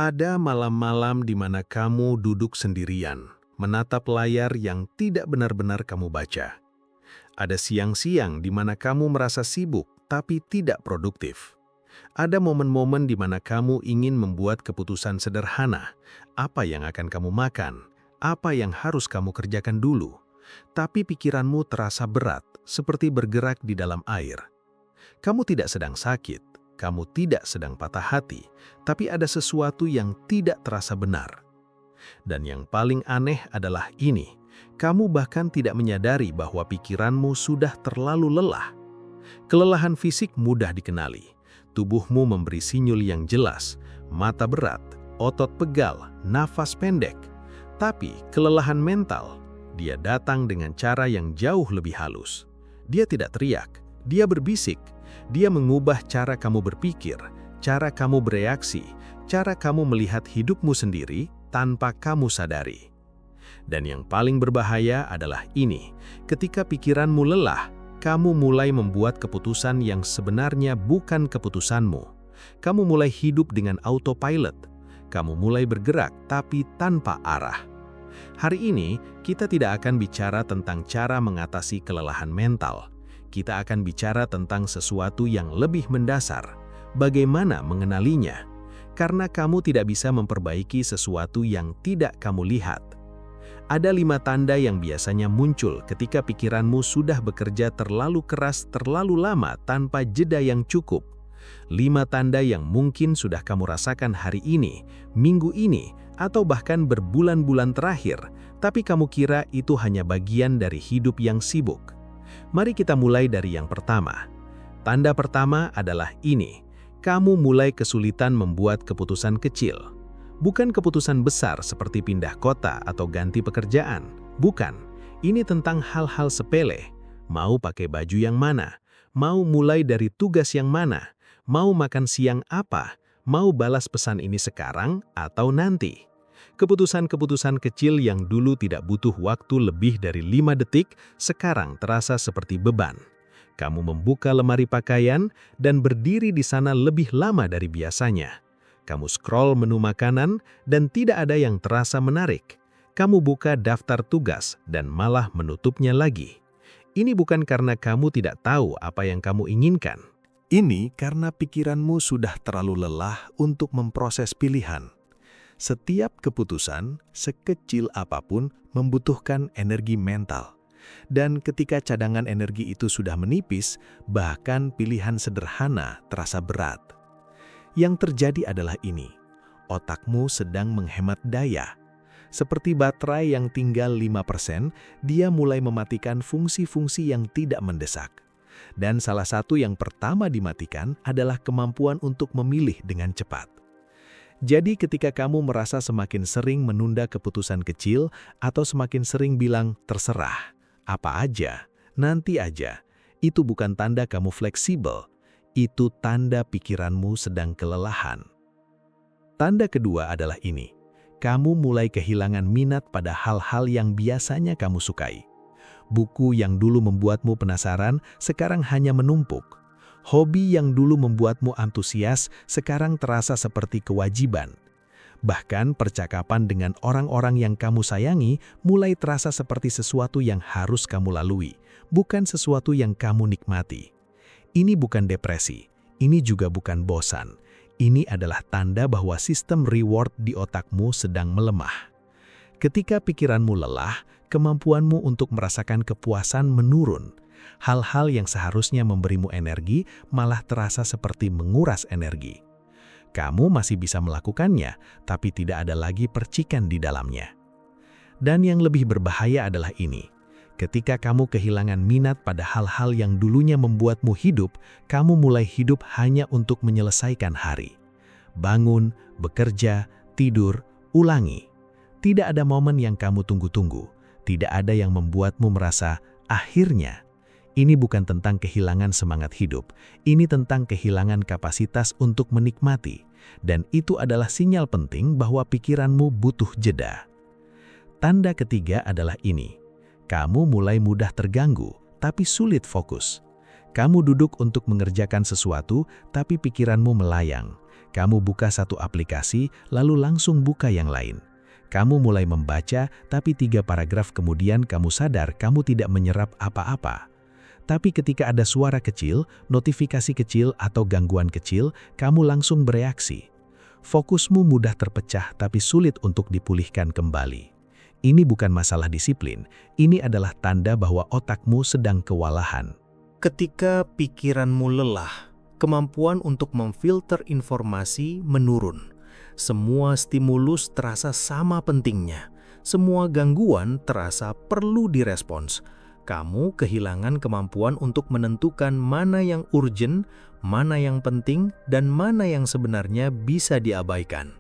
Ada malam-malam di mana kamu duduk sendirian, menatap layar yang tidak benar-benar kamu baca. Ada siang-siang di mana kamu merasa sibuk tapi tidak produktif. Ada momen-momen di mana kamu ingin membuat keputusan sederhana, apa yang akan kamu makan, apa yang harus kamu kerjakan dulu. Tapi pikiranmu terasa berat, seperti bergerak di dalam air. Kamu tidak sedang sakit, kamu tidak sedang patah hati, tapi ada sesuatu yang tidak terasa benar. Dan yang paling aneh adalah ini, kamu bahkan tidak menyadari bahwa pikiranmu sudah terlalu lelah. Kelelahan fisik mudah dikenali. Tubuhmu memberi sinyal yang jelas, mata berat, otot pegal, nafas pendek. Tapi kelelahan mental, dia datang dengan cara yang jauh lebih halus. Dia tidak teriak, dia berbisik. Dia mengubah cara kamu berpikir, cara kamu bereaksi, cara kamu melihat hidupmu sendiri tanpa kamu sadari. Dan yang paling berbahaya adalah ini, ketika pikiranmu lelah, kamu mulai membuat keputusan yang sebenarnya bukan keputusanmu. Kamu mulai hidup dengan autopilot. Kamu mulai bergerak tapi tanpa arah. Hari ini, kita tidak akan bicara tentang cara mengatasi kelelahan mental. Kita akan bicara tentang sesuatu yang lebih mendasar, bagaimana mengenalinya, karena kamu tidak bisa memperbaiki sesuatu yang tidak kamu lihat. Ada 5 tanda yang biasanya muncul ketika pikiranmu sudah bekerja terlalu keras terlalu lama tanpa jeda yang cukup. 5 tanda yang mungkin sudah kamu rasakan hari ini, minggu ini, atau bahkan berbulan-bulan terakhir, tapi kamu kira itu hanya bagian dari hidup yang sibuk. Mari kita mulai dari yang pertama. Tanda pertama adalah ini. Kamu mulai kesulitan membuat keputusan kecil. Bukan keputusan besar seperti pindah kota atau ganti pekerjaan. Bukan. Ini tentang hal-hal sepele. Mau pakai baju yang mana? Mau mulai dari tugas yang mana? Mau makan siang apa? Mau balas pesan ini sekarang atau nanti? Keputusan-keputusan kecil yang dulu tidak butuh waktu lebih dari 5 detik, sekarang terasa seperti beban. Kamu membuka lemari pakaian dan berdiri di sana lebih lama dari biasanya. Kamu scroll menu makanan dan tidak ada yang terasa menarik. Kamu buka daftar tugas dan malah menutupnya lagi. Ini bukan karena kamu tidak tahu apa yang kamu inginkan. Ini karena pikiranmu sudah terlalu lelah untuk memproses pilihan. Setiap keputusan, sekecil apapun, membutuhkan energi mental. Dan ketika cadangan energi itu sudah menipis, bahkan pilihan sederhana terasa berat. Yang terjadi adalah ini, otakmu sedang menghemat daya. Seperti baterai yang tinggal 5%, dia mulai mematikan fungsi-fungsi yang tidak mendesak. Dan salah satu yang pertama dimatikan adalah kemampuan untuk memilih dengan cepat. Jadi ketika kamu merasa semakin sering menunda keputusan kecil atau semakin sering bilang terserah, apa aja, nanti aja, itu bukan tanda kamu fleksibel, itu tanda pikiranmu sedang kelelahan. Tanda kedua adalah ini, kamu mulai kehilangan minat pada hal-hal yang biasanya kamu sukai. Buku yang dulu membuatmu penasaran sekarang hanya menumpuk. Hobi yang dulu membuatmu antusias sekarang terasa seperti kewajiban. Bahkan percakapan dengan orang-orang yang kamu sayangi mulai terasa seperti sesuatu yang harus kamu lalui, bukan sesuatu yang kamu nikmati. Ini bukan depresi, ini juga bukan bosan. Ini adalah tanda bahwa sistem reward di otakmu sedang melemah. Ketika pikiranmu lelah, kemampuanmu untuk merasakan kepuasan menurun. Hal-hal yang seharusnya memberimu energi malah terasa seperti menguras energi. Kamu masih bisa melakukannya, tapi tidak ada lagi percikan di dalamnya. Dan yang lebih berbahaya adalah ini. Ketika kamu kehilangan minat pada hal-hal yang dulunya membuatmu hidup, kamu mulai hidup hanya untuk menyelesaikan hari. Bangun, bekerja, tidur, ulangi. Tidak ada momen yang kamu tunggu-tunggu. Tidak ada yang membuatmu merasa, akhirnya. Ini bukan tentang kehilangan semangat hidup, ini tentang kehilangan kapasitas untuk menikmati. Dan itu adalah sinyal penting bahwa pikiranmu butuh jeda. Tanda ketiga adalah ini. Kamu mulai mudah terganggu, tapi sulit fokus. Kamu duduk untuk mengerjakan sesuatu, tapi pikiranmu melayang. Kamu buka satu aplikasi, lalu langsung buka yang lain. Kamu mulai membaca, tapi 3 paragraf kemudian kamu sadar kamu tidak menyerap apa-apa. Tapi ketika ada suara kecil, notifikasi kecil, atau gangguan kecil, kamu langsung bereaksi. Fokusmu mudah terpecah tapi sulit untuk dipulihkan kembali. Ini bukan masalah disiplin, ini adalah tanda bahwa otakmu sedang kewalahan. Ketika pikiranmu lelah, kemampuan untuk memfilter informasi menurun. Semua stimulus terasa sama pentingnya. Semua gangguan terasa perlu direspons. Kamu kehilangan kemampuan untuk menentukan mana yang urgent, mana yang penting, dan mana yang sebenarnya bisa diabaikan.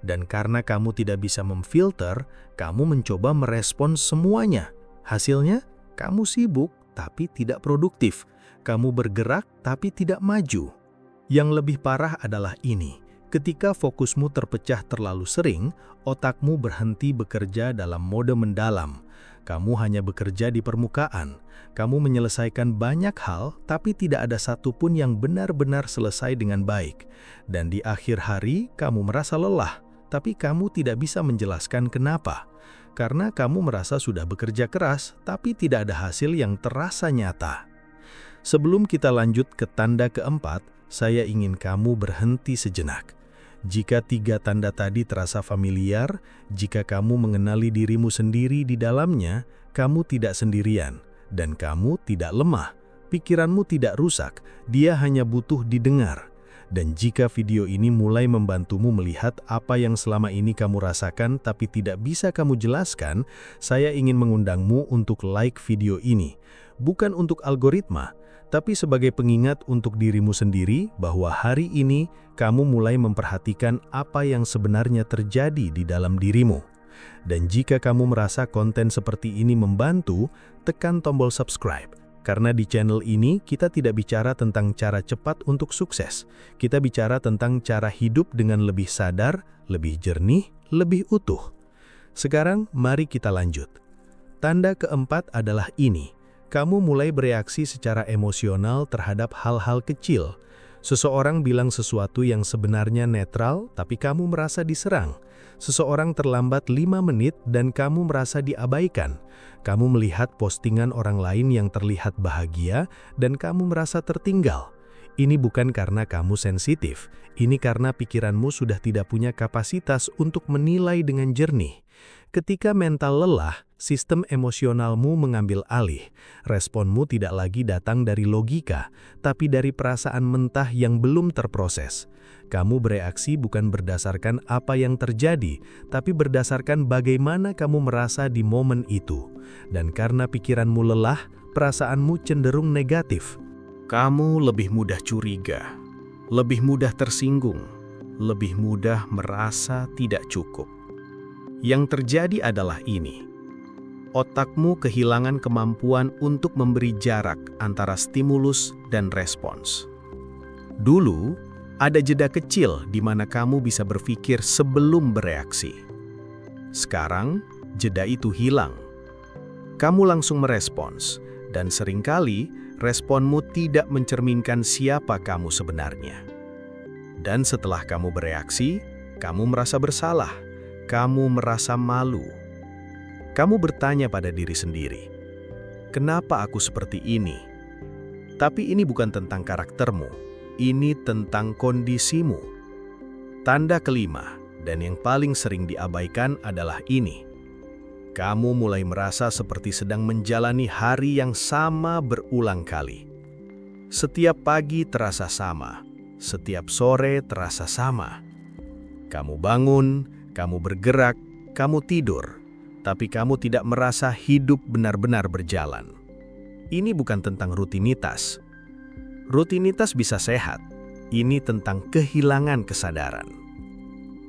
Dan karena kamu tidak bisa memfilter, kamu mencoba merespons semuanya. Hasilnya, kamu sibuk tapi tidak produktif. Kamu bergerak tapi tidak maju. Yang lebih parah adalah ini. Ketika fokusmu terpecah terlalu sering, otakmu berhenti bekerja dalam mode mendalam. Kamu hanya bekerja di permukaan. Kamu menyelesaikan banyak hal, tapi tidak ada satupun yang benar-benar selesai dengan baik. Dan di akhir hari, kamu merasa lelah, tapi kamu tidak bisa menjelaskan kenapa. Karena kamu merasa sudah bekerja keras, tapi tidak ada hasil yang terasa nyata. Sebelum kita lanjut ke tanda keempat, saya ingin kamu berhenti sejenak. Jika 3 tanda tadi terasa familiar, jika kamu mengenali dirimu sendiri di dalamnya, kamu tidak sendirian, dan kamu tidak lemah. Pikiranmu tidak rusak, dia hanya butuh didengar. Dan jika video ini mulai membantumu melihat apa yang selama ini kamu rasakan tapi tidak bisa kamu jelaskan, saya ingin mengundangmu untuk like video ini. Bukan untuk algoritma, tapi sebagai pengingat untuk dirimu sendiri bahwa hari ini kamu mulai memperhatikan apa yang sebenarnya terjadi di dalam dirimu. Dan jika kamu merasa konten seperti ini membantu, tekan tombol subscribe. Karena di channel ini kita tidak bicara tentang cara cepat untuk sukses. Kita bicara tentang cara hidup dengan lebih sadar, lebih jernih, lebih utuh. Sekarang mari kita lanjut. Tanda keempat adalah ini. Kamu mulai bereaksi secara emosional terhadap hal-hal kecil. Seseorang bilang sesuatu yang sebenarnya netral, tapi kamu merasa diserang. Seseorang terlambat 5 menit dan kamu merasa diabaikan. Kamu melihat postingan orang lain yang terlihat bahagia dan kamu merasa tertinggal. Ini bukan karena kamu sensitif, ini karena pikiranmu sudah tidak punya kapasitas untuk menilai dengan jernih. Ketika mental lelah, sistem emosionalmu mengambil alih. Responmu tidak lagi datang dari logika, tapi dari perasaan mentah yang belum terproses. Kamu bereaksi bukan berdasarkan apa yang terjadi, tapi berdasarkan bagaimana kamu merasa di momen itu. Dan karena pikiranmu lelah, perasaanmu cenderung negatif. Kamu lebih mudah curiga, lebih mudah tersinggung, lebih mudah merasa tidak cukup. Yang terjadi adalah ini. Otakmu kehilangan kemampuan untuk memberi jarak antara stimulus dan respons. Dulu, ada jeda kecil di mana kamu bisa berpikir sebelum bereaksi. Sekarang, jeda itu hilang. Kamu langsung merespons, dan seringkali responmu tidak mencerminkan siapa kamu sebenarnya. Dan setelah kamu bereaksi, kamu merasa bersalah. Kamu merasa malu. Kamu bertanya pada diri sendiri, kenapa aku seperti ini? Tapi ini bukan tentang karaktermu, ini tentang kondisimu. Tanda kelima, dan yang paling sering diabaikan adalah ini. Kamu mulai merasa seperti sedang menjalani hari yang sama berulang kali. Setiap pagi terasa sama, setiap sore terasa sama. Kamu bangun, kamu bergerak, kamu tidur, tapi kamu tidak merasa hidup benar-benar berjalan. Ini bukan tentang rutinitas. Rutinitas bisa sehat. Ini tentang kehilangan kesadaran.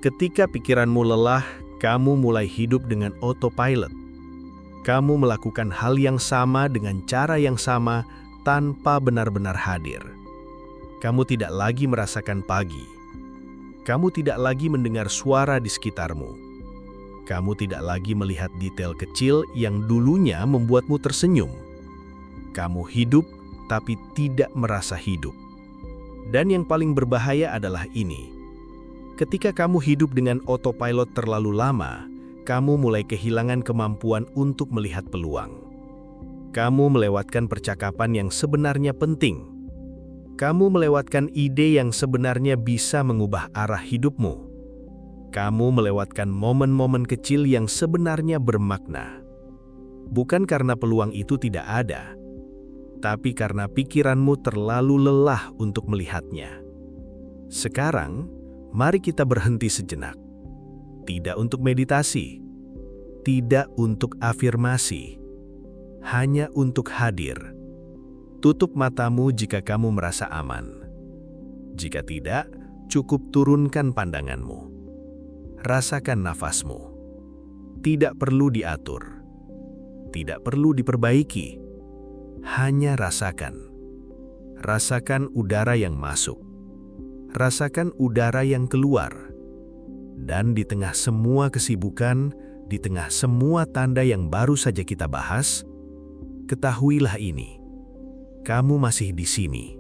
Ketika pikiranmu lelah, kamu mulai hidup dengan autopilot. Kamu melakukan hal yang sama dengan cara yang sama tanpa benar-benar hadir. Kamu tidak lagi merasakan pagi. Kamu tidak lagi mendengar suara di sekitarmu. Kamu tidak lagi melihat detail kecil yang dulunya membuatmu tersenyum. Kamu hidup, tapi tidak merasa hidup. Dan yang paling berbahaya adalah ini. Ketika kamu hidup dengan autopilot terlalu lama, kamu mulai kehilangan kemampuan untuk melihat peluang. Kamu melewatkan percakapan yang sebenarnya penting. Kamu melewatkan ide yang sebenarnya bisa mengubah arah hidupmu. Kamu melewatkan momen-momen kecil yang sebenarnya bermakna. Bukan karena peluang itu tidak ada, tapi karena pikiranmu terlalu lelah untuk melihatnya. Sekarang, mari kita berhenti sejenak. Tidak untuk meditasi, tidak untuk afirmasi, hanya untuk hadir. Tutup matamu jika kamu merasa aman. Jika tidak, cukup turunkan pandanganmu. Rasakan nafasmu. Tidak perlu diatur. Tidak perlu diperbaiki. Hanya rasakan. Rasakan udara yang masuk. Rasakan udara yang keluar. Dan di tengah semua kesibukan, di tengah semua tanda yang baru saja kita bahas, ketahuilah ini. Kamu masih di sini.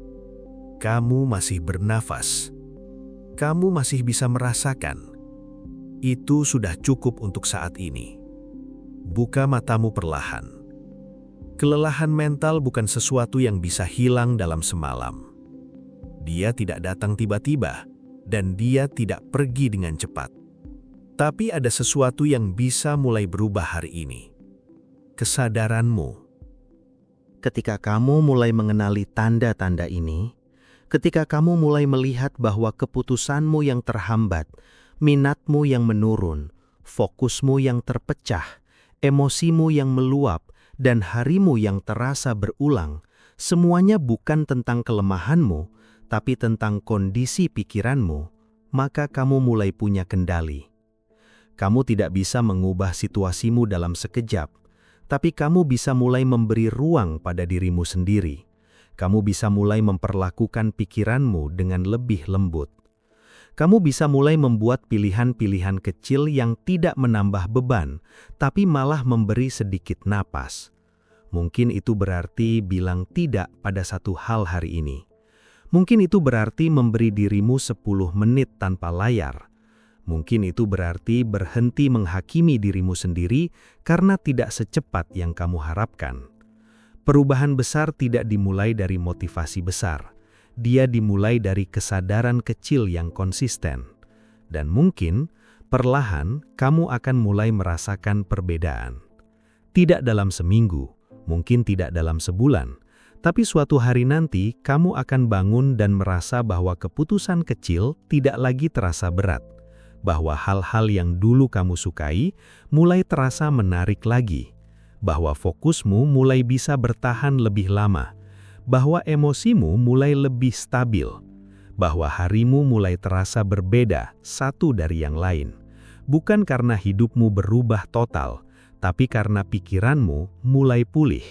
Kamu masih bernafas. Kamu masih bisa merasakan. Itu sudah cukup untuk saat ini. Buka matamu perlahan. Kelelahan mental bukan sesuatu yang bisa hilang dalam semalam. Dia tidak datang tiba-tiba, dan dia tidak pergi dengan cepat. Tapi ada sesuatu yang bisa mulai berubah hari ini. Kesadaranmu. Ketika kamu mulai mengenali tanda-tanda ini, ketika kamu mulai melihat bahwa keputusanmu yang terhambat, minatmu yang menurun, fokusmu yang terpecah, emosimu yang meluap, dan harimu yang terasa berulang, semuanya bukan tentang kelemahanmu, tapi tentang kondisi pikiranmu, maka kamu mulai punya kendali. Kamu tidak bisa mengubah situasimu dalam sekejap, tapi kamu bisa mulai memberi ruang pada dirimu sendiri. Kamu bisa mulai memperlakukan pikiranmu dengan lebih lembut. Kamu bisa mulai membuat pilihan-pilihan kecil yang tidak menambah beban, tapi malah memberi sedikit napas. Mungkin itu berarti bilang tidak pada satu hal hari ini. Mungkin itu berarti memberi dirimu 10 menit tanpa layar. Mungkin itu berarti berhenti menghakimi dirimu sendiri karena tidak secepat yang kamu harapkan. Perubahan besar tidak dimulai dari motivasi besar. Dia dimulai dari kesadaran kecil yang konsisten. Dan mungkin, perlahan kamu akan mulai merasakan perbedaan. Tidak dalam seminggu, mungkin tidak dalam sebulan, tapi suatu hari nanti kamu akan bangun dan merasa bahwa keputusan kecil tidak lagi terasa berat. Bahwa hal-hal yang dulu kamu sukai mulai terasa menarik lagi, bahwa fokusmu mulai bisa bertahan lebih lama, bahwa emosimu mulai lebih stabil, bahwa harimu mulai terasa berbeda satu dari yang lain, bukan karena hidupmu berubah total, tapi karena pikiranmu mulai pulih.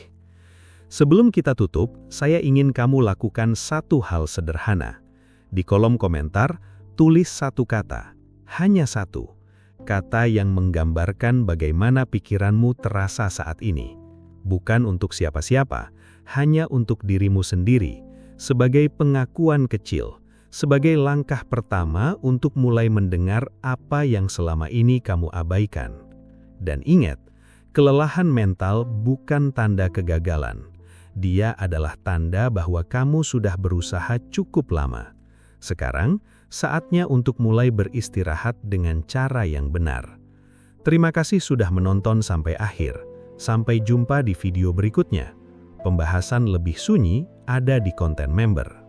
Sebelum kita tutup, saya ingin kamu lakukan satu hal sederhana. Di kolom komentar, tulis satu kata. Hanya satu, kata yang menggambarkan bagaimana pikiranmu terasa saat ini. Bukan untuk siapa-siapa, hanya untuk dirimu sendiri, sebagai pengakuan kecil, sebagai langkah pertama untuk mulai mendengar apa yang selama ini kamu abaikan. Dan ingat, kelelahan mental bukan tanda kegagalan. Dia adalah tanda bahwa kamu sudah berusaha cukup lama. Sekarang, saatnya untuk mulai beristirahat dengan cara yang benar. Terima kasih sudah menonton sampai akhir. Sampai jumpa di video berikutnya. Pembahasan lebih sunyi ada di konten member.